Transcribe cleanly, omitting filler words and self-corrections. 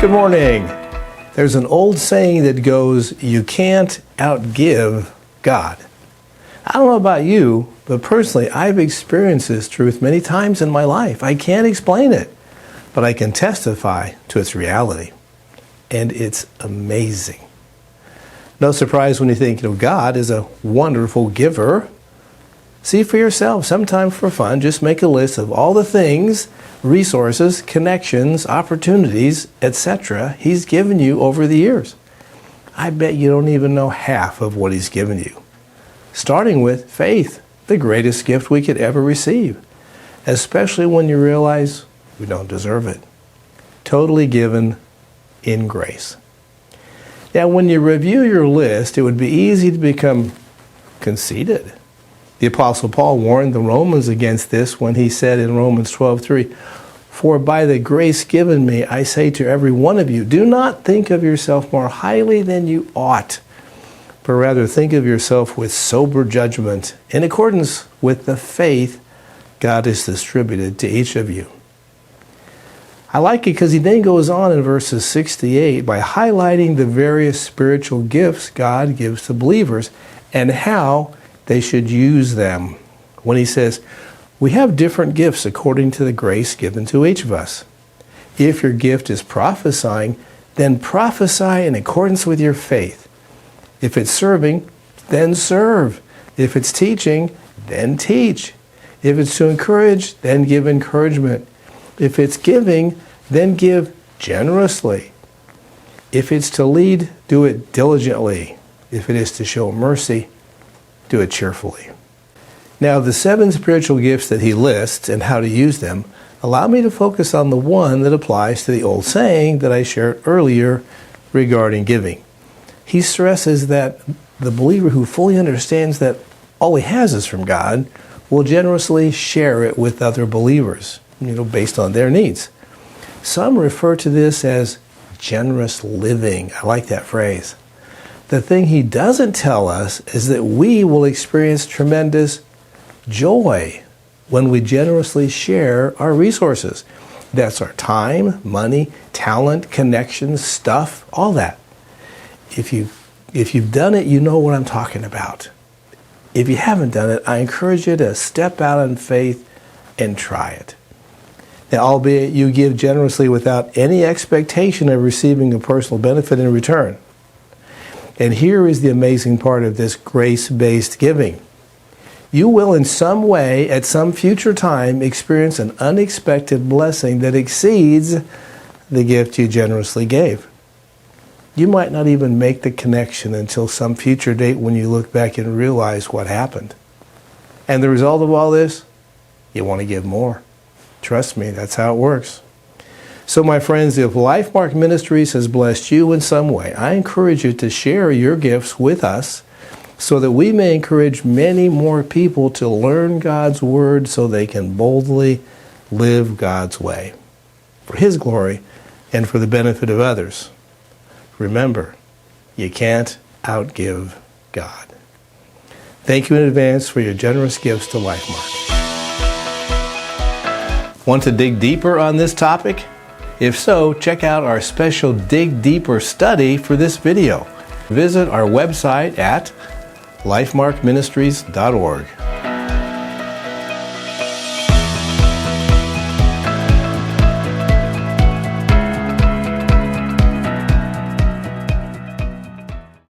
Good morning. There's an old saying that goes, you can't outgive God. I don't know about you, but personally, I've experienced this truth many times in my life. I can't explain it, but I can testify to its reality. And it's amazing. No surprise when you think, God is a wonderful giver. See for yourself, sometimes for fun, just make a list of all the things, resources, connections, opportunities, etc. He's given you over the years. I bet you don't even know half of what He's given you. Starting with faith, the greatest gift we could ever receive, especially when you realize we don't deserve it. Totally given in grace. Now, when you review your list, it would be easy to become conceited. The Apostle Paul warned the Romans against this when he said in Romans 12:3, "For by the grace given me, I say to every one of you, do not think of yourself more highly than you ought, but rather think of yourself with sober judgment, in accordance with the faith God has distributed to each of you." I like it because he then goes on in verses 6 to 8 by highlighting the various spiritual gifts God gives to believers and how they should use them. When he says, we have different gifts according to the grace given to each of us. If your gift is prophesying, then prophesy in accordance with your faith. If it's serving, then serve. If it's teaching, then teach. If it's to encourage, then give encouragement. If it's giving, then give generously. If it's to lead, do it diligently. If it is to show mercy, do it cheerfully. Now, the 7 spiritual gifts that he lists and how to use them allow me to focus on the one that applies to the old saying that I shared earlier regarding giving. He stresses that the believer who fully understands that all he has is from God will generously share it with other believers, based on their needs. Some refer to this as generous living. I like that phrase. The thing he doesn't tell us is that we will experience tremendous joy when we generously share our resources. That's our time, money, talent, connections, stuff, all that. If you've done it, you know what I'm talking about. If you haven't done it, I encourage you to step out in faith and try it. Now, albeit you give generously without any expectation of receiving a personal benefit in return. And here is the amazing part of this grace-based giving. You will in some way, at some future time, experience an unexpected blessing that exceeds the gift you generously gave. You might not even make the connection until some future date when you look back and realize what happened. And the result of all this, you want to give more. Trust me, that's how it works. So my friends, if LifeMark Ministries has blessed you in some way, I encourage you to share your gifts with us so that we may encourage many more people to learn God's Word so they can boldly live God's way for His glory and for the benefit of others. Remember, you can't outgive God. Thank you in advance for your generous gifts to LifeMark. Want to dig deeper on this topic? If so, check out our special Dig Deeper study for this video. Visit our website at lifemarkministries.org.